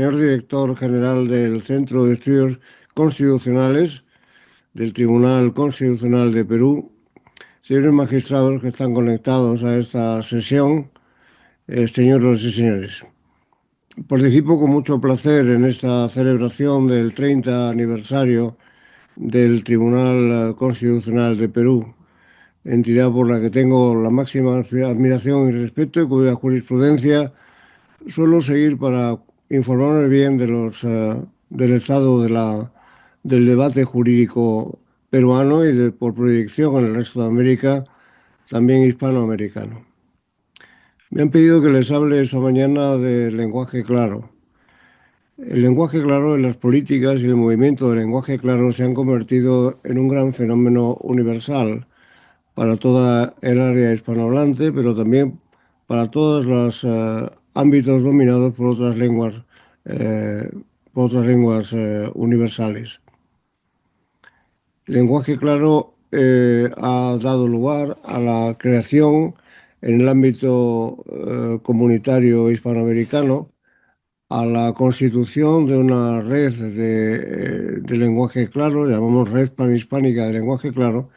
señor director general del Centro de Estudios Constitucionales del Tribunal Constitucional de Perú, señores magistrados que están conectados a esta sesión, señoras y señores. Participo con mucho placer en esta celebración del 30 aniversario del Tribunal Constitucional de Perú, entidad por la que tengo la máxima admiración y respeto y cuya jurisprudencia suelo seguir para informarme bien del estado del debate jurídico peruano y por proyección en el resto de América, también hispanoamericano. Me han pedido que les hable esta mañana del lenguaje claro. El lenguaje claro en las políticas y el movimiento del lenguaje claro se han convertido en un gran fenómeno universal para toda el área hispanohablante, pero también para todos los ámbitos dominados eh, por otras lenguas universales. El lenguaje claro ha dado lugar a la creación en el ámbito comunitario hispanoamericano a la constitución de una red de lenguaje claro, llamamos Red Panhispánica de Lenguaje Claro,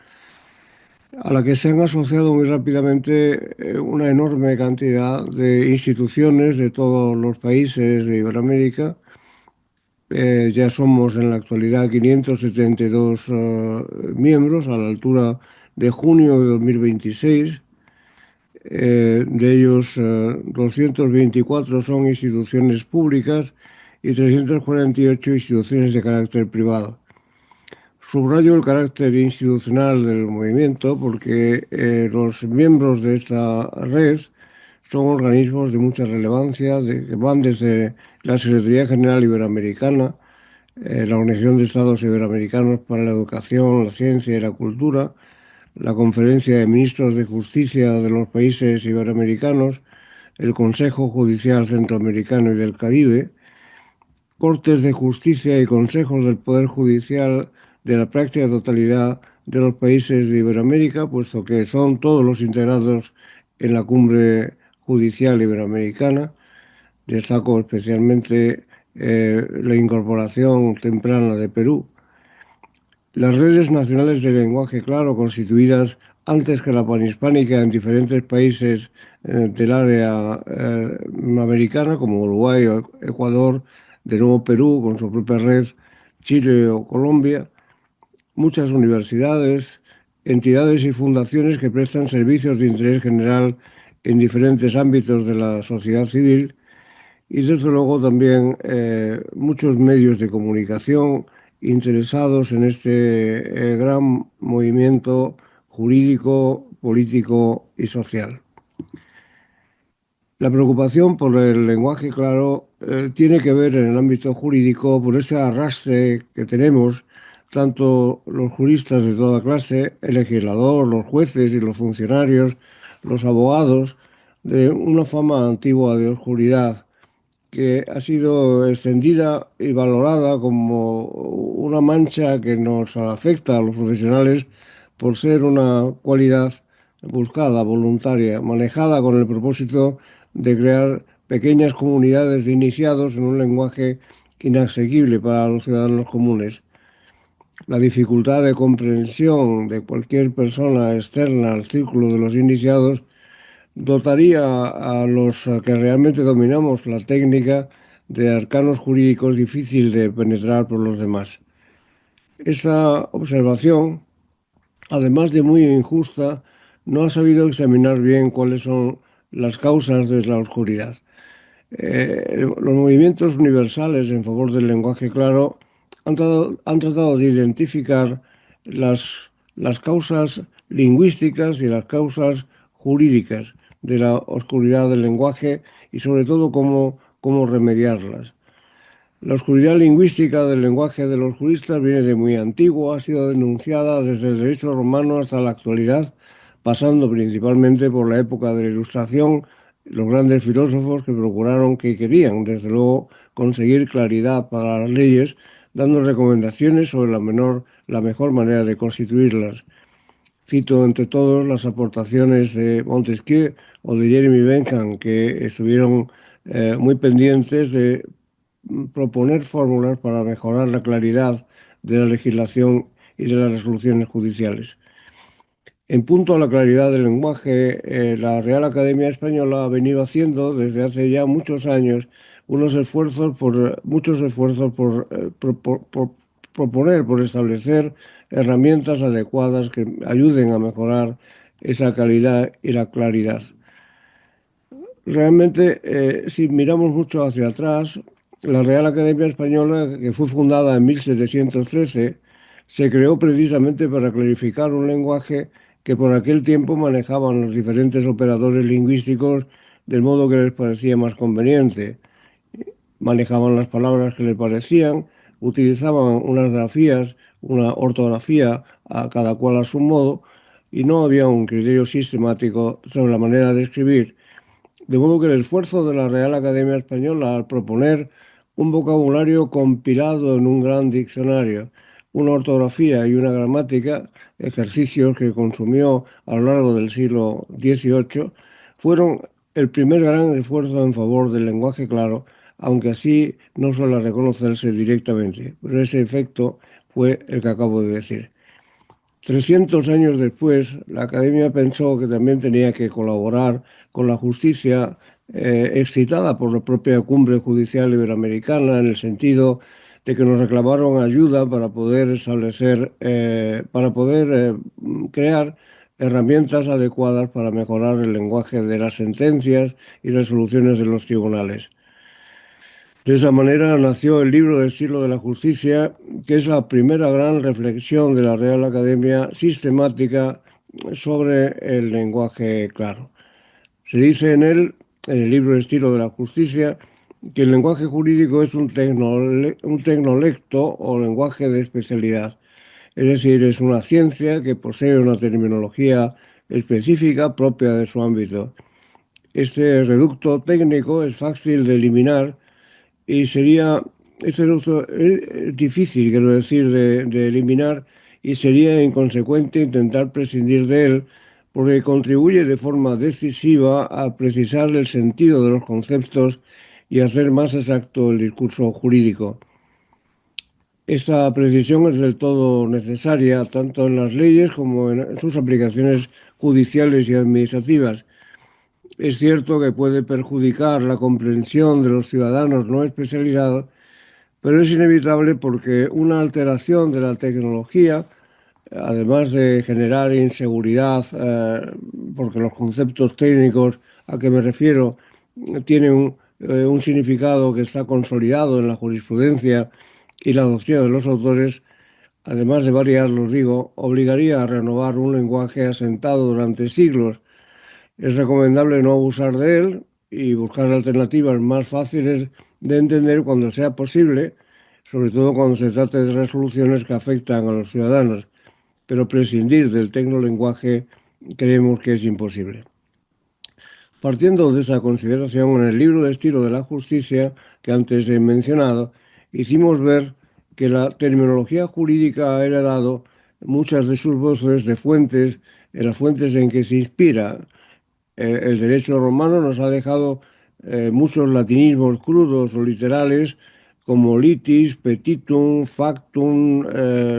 a la que se han asociado muy rápidamente una enorme cantidad de instituciones de todos los países de Iberoamérica. Ya somos en la actualidad 572 miembros a la altura de junio de 2026. De ellos, 224 son instituciones públicas y 348 instituciones de carácter privado. Subrayo el carácter institucional del movimiento porque los miembros de esta red son organismos de mucha relevancia, que van desde la Secretaría General Iberoamericana, la Organización de Estados Iberoamericanos para la Educación, la Ciencia y la Cultura, la Conferencia de Ministros de Justicia de los países iberoamericanos, el Consejo Judicial Centroamericano y del Caribe, Cortes de Justicia y Consejos del Poder Judicial de la práctica totalidad de los países de Iberoamérica, puesto que son todos los integrados en la Cumbre Judicial Iberoamericana. Destaco especialmente la incorporación temprana de Perú. Las redes nacionales de lenguaje claro, constituidas antes que la panhispánica en diferentes países del área americana, como Uruguay o Ecuador, de nuevo Perú con su propia red, Chile o Colombia, muchas universidades, entidades y fundaciones que prestan servicios de interés general en diferentes ámbitos de la sociedad civil y desde luego también muchos medios de comunicación interesados en este gran movimiento jurídico, político y social. La preocupación por el lenguaje claro tiene que ver en el ámbito jurídico por ese arrastre que tenemos tanto los juristas de toda clase, el legislador, los jueces y los funcionarios, los abogados, de una fama antigua de oscuridad que ha sido extendida y valorada como una mancha que nos afecta a los profesionales por ser una cualidad buscada, voluntaria, manejada con el propósito de crear pequeñas comunidades de iniciados en un lenguaje inasequible para los ciudadanos comunes. La dificultad de comprensión de cualquier persona externa al círculo de los iniciados dotaría a los que realmente dominamos la técnica de arcanos jurídicos difícil de penetrar por los demás. Esta observación, además de muy injusta, no ha sabido examinar bien cuáles son las causas de la oscuridad. Los movimientos universales en favor del lenguaje claro han tratado de identificar las causas lingüísticas y las causas jurídicas de la oscuridad del lenguaje y sobre todo cómo remediarlas. La oscuridad lingüística del lenguaje de los juristas viene de muy antiguo, ha sido denunciada desde el derecho romano hasta la actualidad, pasando principalmente por la época de la Ilustración, los grandes filósofos que procuraron, que querían, desde luego, conseguir claridad para las leyes, dando recomendaciones sobre la mejor manera de constituirlas. Cito entre todos las aportaciones de Montesquieu o de Jeremy Bentham, que estuvieron muy pendientes de proponer fórmulas para mejorar la claridad de la legislación y de las resoluciones judiciales. En punto a la claridad del lenguaje, la Real Academia Española ha venido haciendo desde hace ya muchos años muchos esfuerzos por proponer, por establecer herramientas adecuadas que ayuden a mejorar esa calidad y la claridad. Realmente, si miramos mucho hacia atrás, la Real Academia Española, que fue fundada en 1713, se creó precisamente para clarificar un lenguaje que por aquel tiempo manejaban los diferentes operadores lingüísticos del modo que les parecía más conveniente. Manejaban las palabras que les parecían, utilizaban unas grafías, una ortografía, a cada cual a su modo, y no había un criterio sistemático sobre la manera de escribir, de modo que el esfuerzo de la Real Academia Española al proponer un vocabulario compilado en un gran diccionario, una ortografía y una gramática, ejercicios que consumió a lo largo del siglo XVIII, fueron el primer gran esfuerzo en favor del lenguaje claro, aunque así no suele reconocerse directamente. Pero ese efecto fue el que acabo de decir. 300 años después, la Academia pensó que también tenía que colaborar con la justicia, excitada por la propia Cumbre Judicial Iberoamericana, en el sentido de que nos reclamaron ayuda para poder crear herramientas adecuadas para mejorar el lenguaje de las sentencias y resoluciones de los tribunales. De esa manera nació el libro de estilo de la justicia, que es la primera gran reflexión de la Real Academia sistemática sobre el lenguaje claro. Se dice en el libro de estilo de la justicia, que el lenguaje jurídico es un tecnolecto o lenguaje de especialidad. Es decir, es una ciencia que posee una terminología específica propia de su ámbito. Este reducto técnico es fácil de eliminar y es difícil, quiero decir, de eliminar, y sería inconsecuente intentar prescindir de él porque contribuye de forma decisiva a precisar el sentido de los conceptos y hacer más exacto el discurso jurídico. Esta precisión es del todo necesaria tanto en las leyes como en sus aplicaciones judiciales y administrativas. Es cierto que puede perjudicar la comprensión de los ciudadanos no especializados, pero es inevitable porque una alteración de la tecnología, además de generar inseguridad, porque los conceptos técnicos a que me refiero tienen un significado que está consolidado en la jurisprudencia y la doctrina de los autores, además de variar, los digo, obligaría a renovar un lenguaje asentado durante siglos. Es recomendable no abusar de él y buscar alternativas más fáciles de entender cuando sea posible, sobre todo cuando se trate de resoluciones que afectan a los ciudadanos, pero prescindir del tecnolenguaje creemos que es imposible. Partiendo de esa consideración, en el libro de estilo de la justicia que antes he mencionado, hicimos ver que la terminología jurídica ha heredado muchas de sus voces de fuentes, en las fuentes en que se inspira. El derecho romano nos ha dejado muchos latinismos crudos o literales como litis, petitum, factum,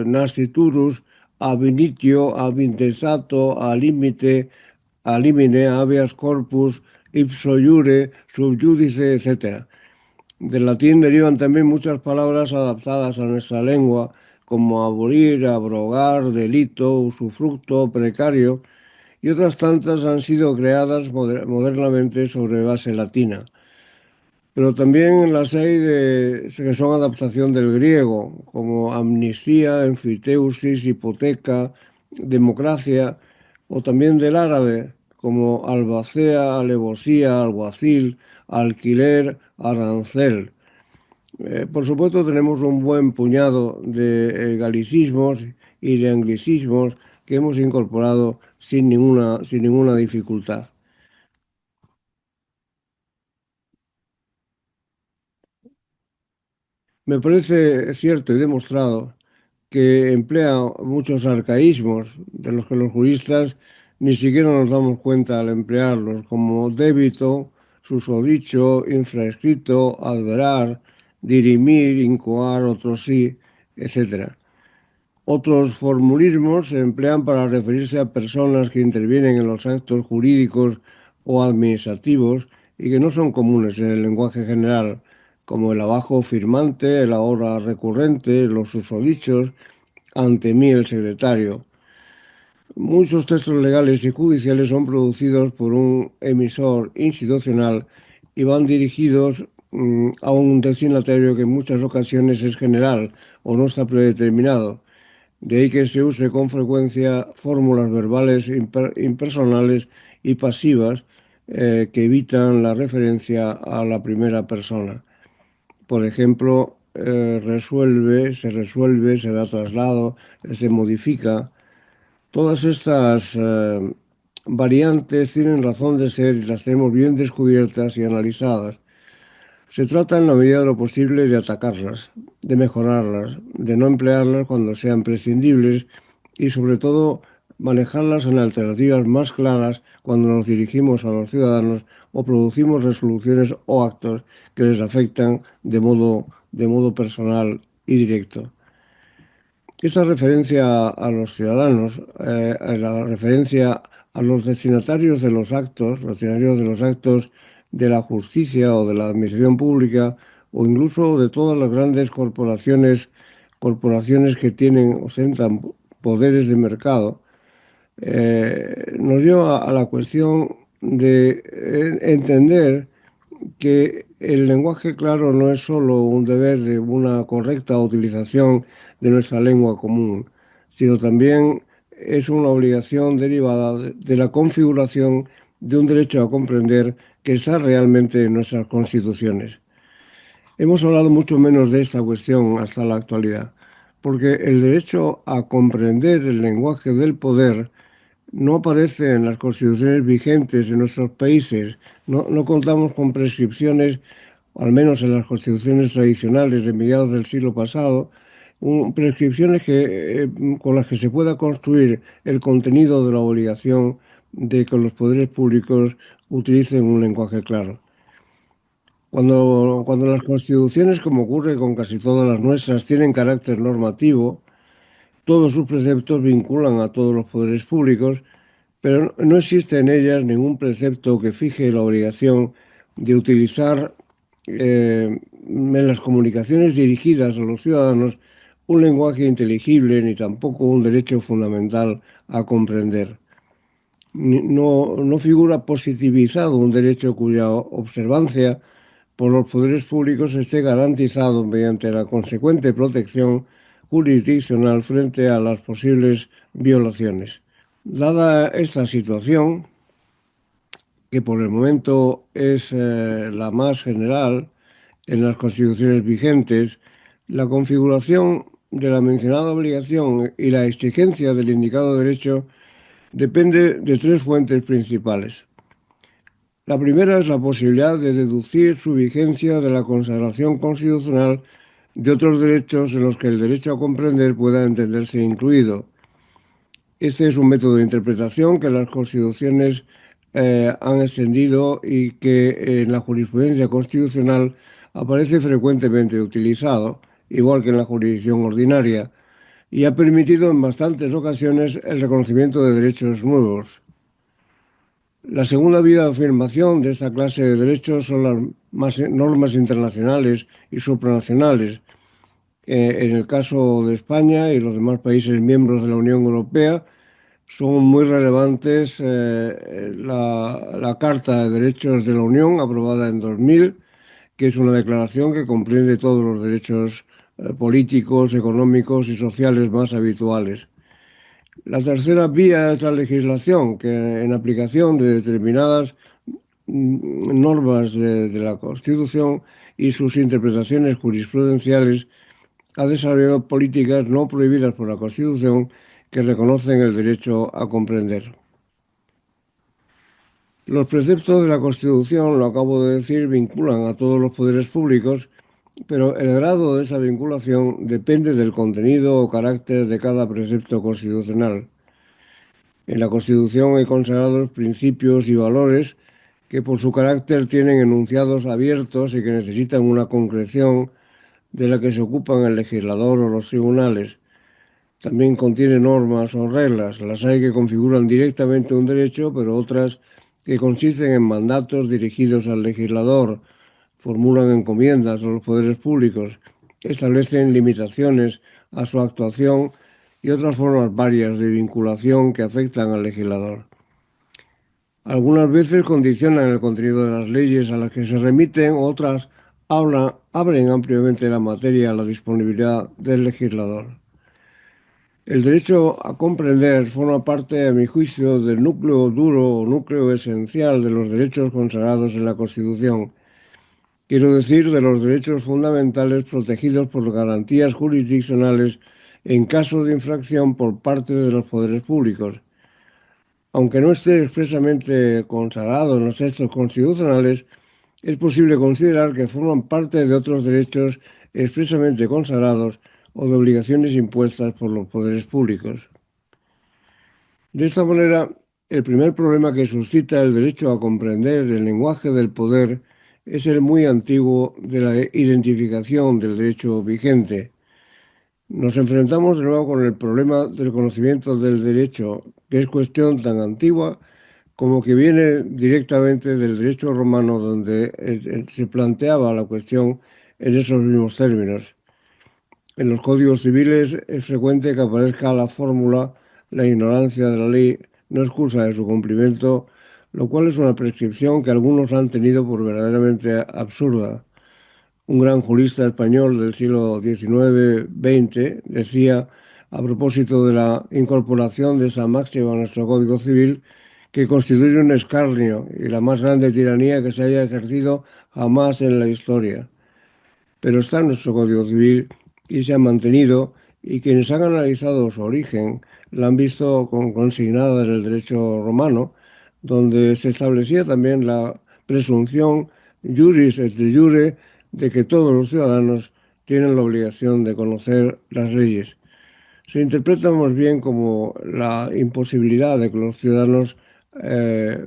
nasciturus, ab initio, ab intestato, al límite, al limine, habeas corpus, ipso iure, sub judice, etc. Del latín derivan también muchas palabras adaptadas a nuestra lengua, como abolir, abrogar, delito, usufructo, precario, y otras tantas han sido creadas modernamente sobre base latina. Pero también las hay que son adaptación del griego, como amnistía, enfiteusis, hipoteca, democracia, o también del árabe, como albacea, alevosía, alguacil, alquiler, arancel. Por supuesto, tenemos un buen puñado de galicismos y de anglicismos que hemos incorporado sin ninguna dificultad. Me parece cierto y demostrado que emplea muchos arcaísmos de los que los juristas ni siquiera nos damos cuenta al emplearlos, como débito, susodicho, infraescrito, adverar, dirimir, incoar, otros sí, etc. Otros formulismos se emplean para referirse a personas que intervienen en los actos jurídicos o administrativos y que no son comunes en el lenguaje general, como el abajo firmante, el ahora recurrente, los susodichos, ante mí el secretario. Muchos textos legales y judiciales son producidos por un emisor institucional y van dirigidos a un destinatario que en muchas ocasiones es general o no está predeterminado. De ahí que se use con frecuencia fórmulas verbales impersonales y pasivas que evitan la referencia a la primera persona. Por ejemplo, resuelve, se da traslado, se modifica. Todas estas variantes tienen razón de ser y las tenemos bien descubiertas y analizadas. Se trata en la medida de lo posible de atacarlas, de mejorarlas, de no emplearlas cuando sean prescindibles y sobre todo manejarlas en alternativas más claras cuando nos dirigimos a los ciudadanos o producimos resoluciones o actos que les afectan de modo personal y directo. Esta referencia a los ciudadanos, la referencia a los destinatarios de los actos, los destinatarios de los actos de la justicia o de la administración pública o incluso de todas las grandes corporaciones que tienen, ostentan poderes de mercado, nos lleva a la cuestión de entender que el lenguaje claro no es solo un deber de una correcta utilización de nuestra lengua común, sino también es una obligación derivada de la configuración de un derecho a comprender que está realmente en nuestras constituciones. Hemos hablado mucho menos de esta cuestión hasta la actualidad, porque el derecho a comprender el lenguaje del poder no aparece en las constituciones vigentes de nuestros países. No contamos con prescripciones, al menos en las constituciones tradicionales de mediados del siglo pasado, prescripciones con las que se pueda construir el contenido de la obligación de que los poderes públicos utilicen un lenguaje claro. Cuando las constituciones, como ocurre con casi todas las nuestras, tienen carácter normativo, todos sus preceptos vinculan a todos los poderes públicos, pero no existe en ellas ningún precepto que fije la obligación de utilizar en las comunicaciones dirigidas a los ciudadanos un lenguaje inteligible ni tampoco un derecho fundamental a comprender. No figura positivizado un derecho cuya observancia por los poderes públicos esté garantizado mediante la consecuente protección jurisdiccional frente a las posibles violaciones. Dada esta situación, que por el momento es la más general en las constituciones vigentes, la configuración de la mencionada obligación y la exigencia del indicado derecho depende de tres fuentes principales. La primera es la posibilidad de deducir su vigencia de la consagración constitucional de otros derechos en los que el derecho a comprender pueda entenderse incluido. Este es un método de interpretación que las constituciones han extendido y que en la jurisprudencia constitucional aparece frecuentemente utilizado, igual que en la jurisdicción ordinaria, y ha permitido en bastantes ocasiones el reconocimiento de derechos nuevos. La segunda vía de afirmación de esta clase de derechos son las normas internacionales y supranacionales. En el caso de España y los demás países miembros de la Unión Europea, son muy relevantes la Carta de Derechos de la Unión, aprobada en 2000, que es una declaración que comprende todos los derechos políticos, económicos y sociales más habituales. La tercera vía es la legislación, que en aplicación de determinadas normas de la Constitución y sus interpretaciones jurisprudenciales, ha desarrollado políticas no prohibidas por la Constitución que reconocen el derecho a comprender. Los preceptos de la Constitución, lo acabo de decir, vinculan a todos los poderes públicos, pero el grado de esa vinculación depende del contenido o carácter de cada precepto constitucional. En la Constitución hay consagrados principios y valores que por su carácter tienen enunciados abiertos y que necesitan una concreción de la que se ocupan el legislador o los tribunales. También contiene normas o reglas. Las hay que configuran directamente un derecho, pero otras que consisten en mandatos dirigidos al legislador, formulan encomiendas a los poderes públicos, establecen limitaciones a su actuación y otras formas varias de vinculación que afectan al legislador. Algunas veces condicionan el contenido de las leyes a las que se remiten, otras abren ampliamente la materia a la disponibilidad del legislador. El derecho a comprender forma parte, a mi juicio, del núcleo duro o núcleo esencial de los derechos consagrados en la Constitución. Quiero decir, de los derechos fundamentales protegidos por garantías jurisdiccionales en caso de infracción por parte de los poderes públicos. Aunque no esté expresamente consagrado en los textos constitucionales, es posible considerar que forman parte de otros derechos expresamente consagrados o de obligaciones impuestas por los poderes públicos. De esta manera, el primer problema que suscita el derecho a comprender el lenguaje del poder es el muy antiguo de la identificación del derecho vigente. Nos enfrentamos de nuevo con el problema del conocimiento del derecho, que es cuestión tan antigua como que viene directamente del derecho romano, donde se planteaba la cuestión en esos mismos términos. En los códigos civiles es frecuente que aparezca la fórmula "la ignorancia de la ley no excusa de su cumplimiento", lo cual es una prescripción que algunos han tenido por verdaderamente absurda. Un gran jurista español del siglo XIX-XX decía, a propósito de la incorporación de esa máxima a nuestro Código Civil, que constituye un escarnio y la más grande tiranía que se haya ejercido jamás en la historia. Pero está en nuestro Código Civil y se ha mantenido, y quienes han analizado su origen la han visto consignada en el derecho romano, donde se establecía también la presunción juris et de jure de que todos los ciudadanos tienen la obligación de conocer las leyes. Se interpreta más bien como la imposibilidad de que los ciudadanos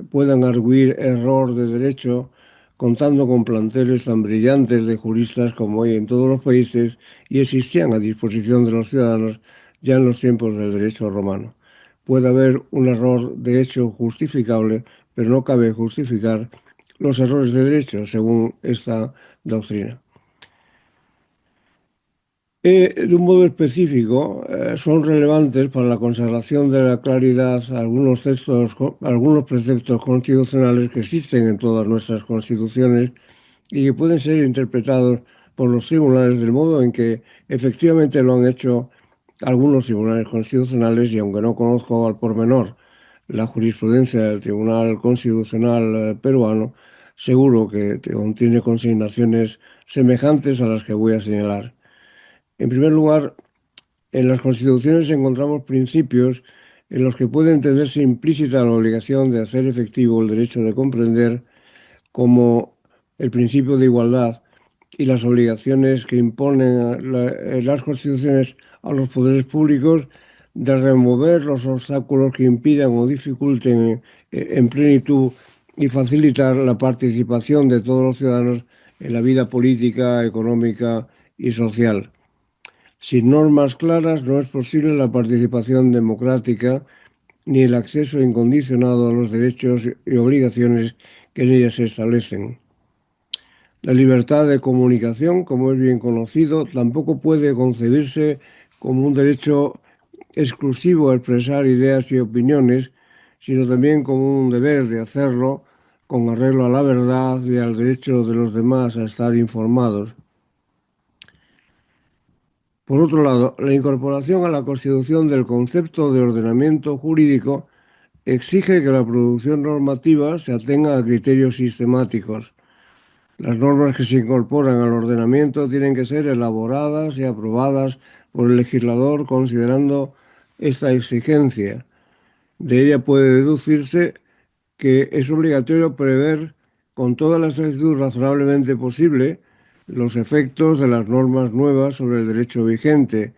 puedan arguir error de derecho contando con planteles tan brillantes de juristas como hay en todos los países y existían a disposición de los ciudadanos ya en los tiempos del derecho romano. Puede haber un error de hecho justificable, pero no cabe justificar los errores de derecho según esta doctrina. De un modo específico, son relevantes para la consagración de la claridad algunos textos, algunos preceptos constitucionales que existen en todas nuestras constituciones y que pueden ser interpretados por los tribunales del modo en que efectivamente lo han hecho algunos tribunales constitucionales, y aunque no conozco al pormenor la jurisprudencia del Tribunal Constitucional peruano, seguro que contiene consignaciones semejantes a las que voy a señalar. En primer lugar, en las constituciones encontramos principios en los que puede entenderse implícita la obligación de hacer efectivo el derecho de comprender, como el principio de igualdad y las obligaciones que imponen las constituciones a los poderes públicos de remover los obstáculos que impidan o dificulten en plenitud y facilitar la participación de todos los ciudadanos en la vida política, económica y social. Sin normas claras no es posible la participación democrática ni el acceso incondicionado a los derechos y obligaciones que en ellas se establecen. La libertad de comunicación, como es bien conocido, tampoco puede concebirse como un derecho exclusivo a expresar ideas y opiniones, sino también como un deber de hacerlo con arreglo a la verdad y al derecho de los demás a estar informados. Por otro lado, la incorporación a la Constitución del concepto de ordenamiento jurídico exige que la producción normativa se atenga a criterios sistemáticos. Las normas que se incorporan al ordenamiento tienen que ser elaboradas y aprobadas por el legislador considerando esta exigencia. De ella puede deducirse que es obligatorio prever con toda la exactitud razonablemente posible los efectos de las normas nuevas sobre el derecho vigente,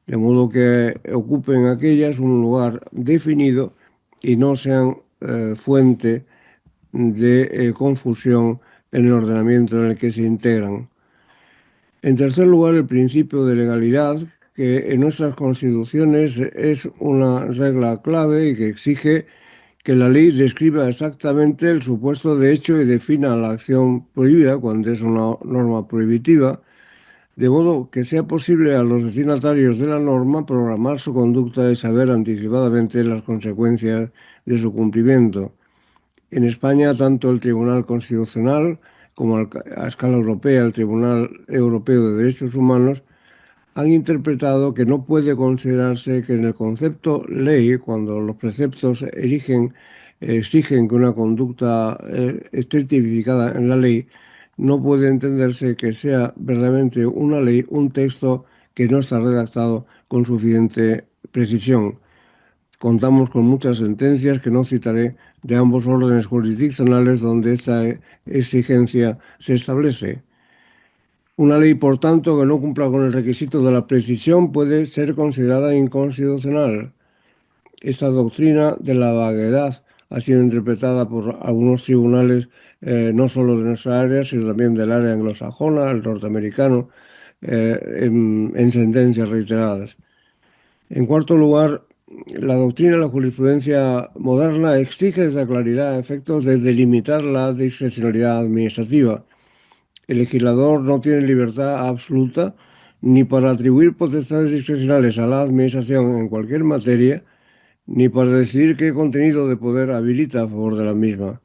de modo que ocupen aquellas un lugar definido y no sean fuente de confusión en el ordenamiento en el que se integran. En tercer lugar, el principio de legalidad, que en nuestras constituciones es una regla clave y que exige que la ley describa exactamente el supuesto de hecho y defina la acción prohibida cuando es una norma prohibitiva, de modo que sea posible a los destinatarios de la norma programar su conducta y saber anticipadamente las consecuencias de su cumplimiento. En España, tanto el Tribunal Constitucional como a escala europea el Tribunal Europeo de Derechos Humanos han interpretado que no puede considerarse que en el concepto ley, cuando los preceptos exigen que una conducta esté tipificada en la ley, no puede entenderse que sea verdaderamente una ley, un texto que no está redactado con suficiente precisión. Contamos con muchas sentencias que no citaré de ambos órdenes jurisdiccionales donde esta exigencia se establece. Una ley, por tanto, que no cumpla con el requisito de la precisión puede ser considerada inconstitucional. Esta doctrina de la vaguedad ha sido interpretada por algunos tribunales no solo de nuestra área, sino también del área anglosajona, el norteamericano, en sentencias reiteradas. En cuarto lugar, la doctrina de la jurisprudencia moderna exige esa claridad a efectos de delimitar la discrecionalidad administrativa. El legislador no tiene libertad absoluta ni para atribuir potestades discrecionales a la Administración en cualquier materia, ni para decidir qué contenido de poder habilita a favor de la misma.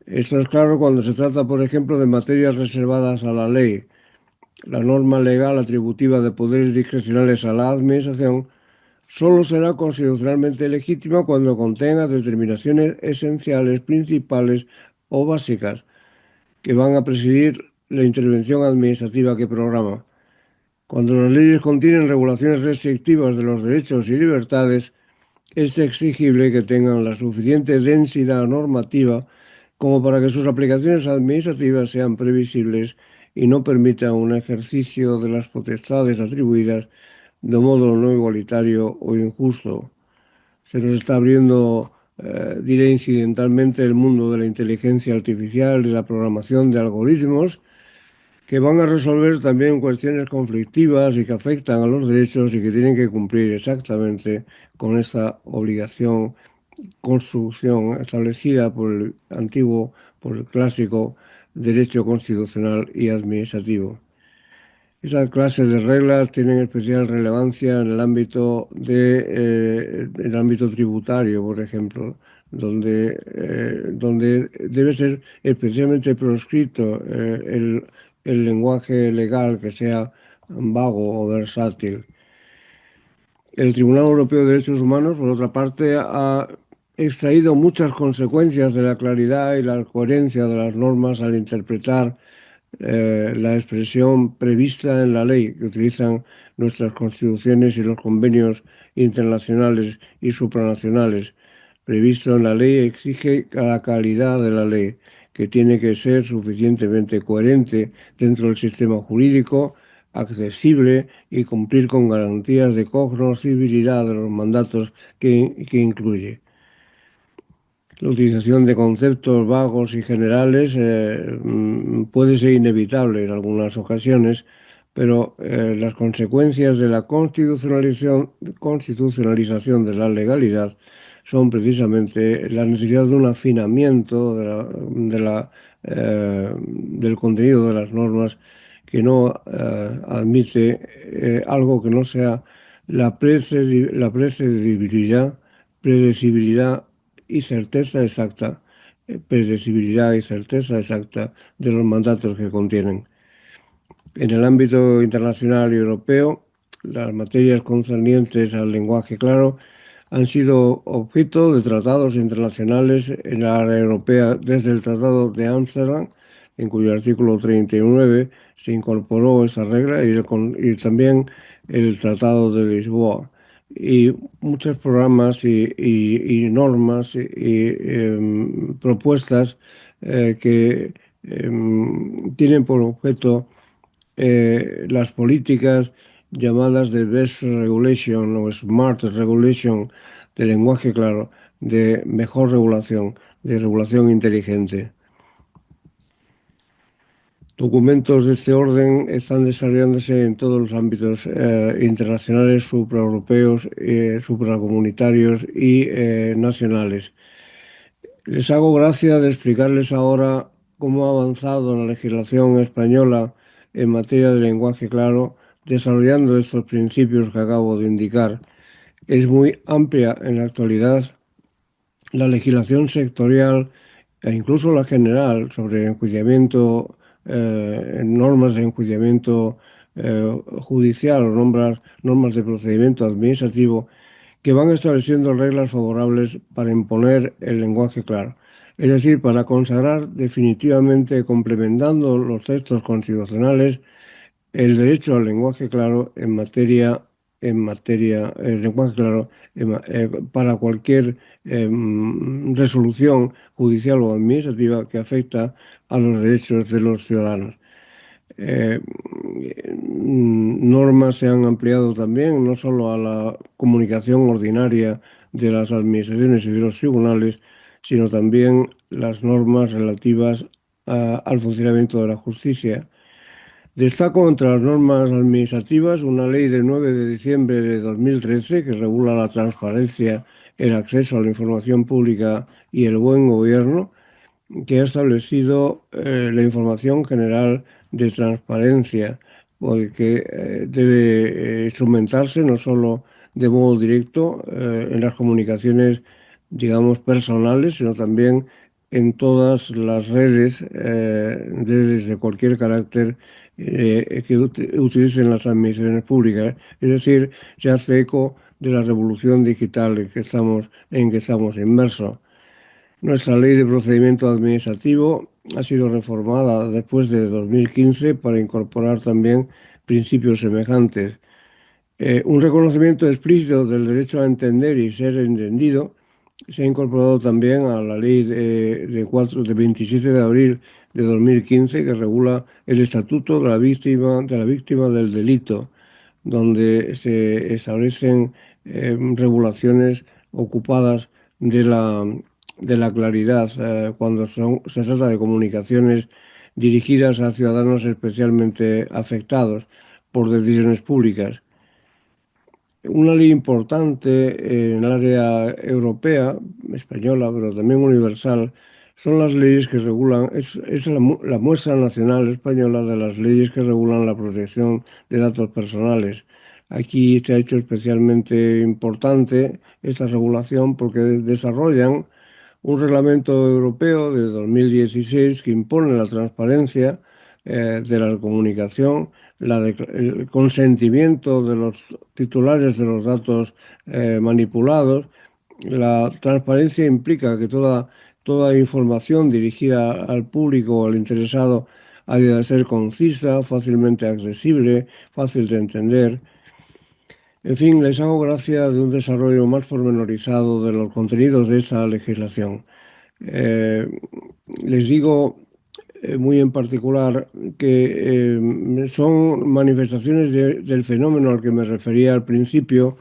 Esto es claro cuando se trata, por ejemplo, de materias reservadas a la ley. La norma legal atributiva de poderes discrecionales a la Administración solo será constitucionalmente legítima cuando contenga determinaciones esenciales, principales o básicas que van a presidir la intervención administrativa que programa. Cuando las leyes contienen regulaciones restrictivas de los derechos y libertades, es exigible que tengan la suficiente densidad normativa como para que sus aplicaciones administrativas sean previsibles y no permitan un ejercicio de las potestades atribuidas de modo no igualitario o injusto. Se nos está abriendo, diré incidentalmente, el mundo de la inteligencia artificial y la programación de algoritmos que van a resolver también cuestiones conflictivas y que afectan a los derechos y que tienen que cumplir exactamente con esta obligación, construcción establecida por el clásico derecho constitucional y administrativo. Esa clase de reglas tienen especial relevancia en el ámbito tributario, por ejemplo, donde debe ser especialmente proscrito el lenguaje legal que sea vago o versátil. El Tribunal Europeo de Derechos Humanos, por otra parte, ha extraído muchas consecuencias de la claridad y la coherencia de las normas al interpretar la expresión prevista en la ley que utilizan nuestras constituciones y los convenios internacionales y supranacionales. Previsto en la ley exige la calidad de la ley, que tiene que ser suficientemente coherente dentro del sistema jurídico, accesible y cumplir con garantías de cognoscibilidad de los mandatos que incluye. La utilización de conceptos vagos y generales puede ser inevitable en algunas ocasiones, pero las consecuencias de la constitucionalización de la legalidad son precisamente la necesidad de un afinamiento del contenido de las normas que no admite algo que no sea la predecibilidad y certeza exacta, predecibilidad y certeza exacta de los mandatos que contienen. En el ámbito internacional y europeo, las materias concernientes al lenguaje claro han sido objeto de tratados internacionales en la área europea desde el Tratado de Ámsterdam, en cuyo artículo 39 se incorporó esa regla, y también el Tratado de Lisboa. Y muchos programas y normas y propuestas que tienen por objeto las políticas llamadas de Best Regulation o Smart Regulation, de lenguaje claro, de mejor regulación, de regulación inteligente. Documentos de este orden están desarrollándose en todos los ámbitos internacionales, supraeuropeos, supracomunitarios y nacionales. Les hago gracia de explicarles ahora cómo ha avanzado la legislación española en materia de lenguaje claro, desarrollando estos principios que acabo de indicar. Es muy amplia en la actualidad la legislación sectorial e incluso la general sobre enjuiciamiento, normas de enjuiciamiento judicial o normas de procedimiento administrativo que van estableciendo reglas favorables para imponer el lenguaje claro. Es decir, para consagrar definitivamente, complementando los textos constitucionales, el derecho al lenguaje claro el lenguaje claro para cualquier resolución judicial o administrativa que afecta a los derechos de los ciudadanos. Eh, Normas se han ampliado también no solo a la comunicación ordinaria de las administraciones y de los tribunales, sino también las normas relativas al funcionamiento de la justicia. Destaco entre las normas administrativas una ley de 9 de diciembre de 2013 que regula la transparencia, el acceso a la información pública y el buen gobierno, que ha establecido la información general de transparencia, porque debe instrumentarse no solo de modo directo en las comunicaciones, digamos, personales, sino también en todas las redes de cualquier carácter que utilicen las administraciones públicas. Es decir, se hace eco de la revolución digital en que estamos inmersos. Nuestra ley de procedimiento administrativo ha sido reformada después de 2015 para incorporar también principios semejantes. Un reconocimiento explícito del derecho a entender y ser entendido se ha incorporado también a la ley de 27 de abril de 2015 que regula el estatuto de la víctima del delito, donde se establecen regulaciones ocupadas de la claridad cuando se trata de comunicaciones dirigidas a ciudadanos especialmente afectados por decisiones públicas. Una ley importante en el área europea, española, pero también universal, son las leyes que regulan, es la muestra nacional española de las leyes que regulan la protección de datos personales. Aquí se ha hecho especialmente importante esta regulación porque desarrollan un reglamento europeo de 2016 que impone la transparencia de la comunicación, el consentimiento de los titulares de los datos manipulados. La transparencia implica que toda información dirigida al público o al interesado ha de ser concisa, fácilmente accesible, fácil de entender. En fin, les hago gracia de un desarrollo más pormenorizado de los contenidos de esta legislación. Eh, Les digo muy en particular que son manifestaciones del fenómeno al que me refería al principio,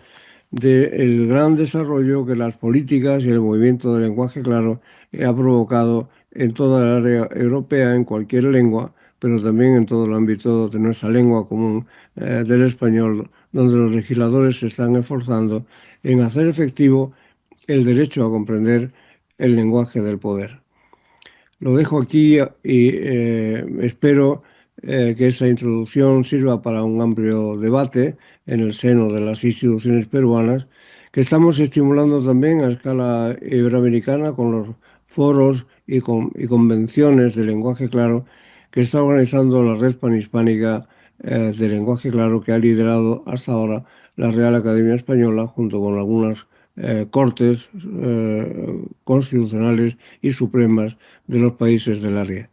del gran desarrollo que las políticas y el movimiento del lenguaje claro ha provocado en toda el área europea, en cualquier lengua, pero también en todo el ámbito de nuestra lengua común, del español, donde los legisladores se están esforzando en hacer efectivo el derecho a comprender el lenguaje del poder. Lo dejo aquí y espero que esta introducción sirva para un amplio debate en el seno de las instituciones peruanas, que estamos estimulando también a escala iberoamericana con los foros y convenciones de lenguaje claro que está organizando la Red Panhispánica de Lenguaje Claro, que ha liderado hasta ahora la Real Academia Española junto con algunas cortes constitucionales y supremas de los países del área.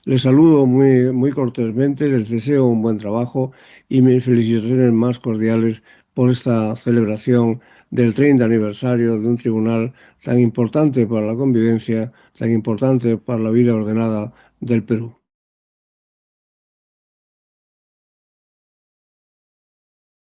Les saludo muy cortésmente, les deseo un buen trabajo y mis felicitaciones más cordiales por esta celebración del 30 aniversario de un tribunal tan importante para la convivencia, tan importante para la vida ordenada del Perú.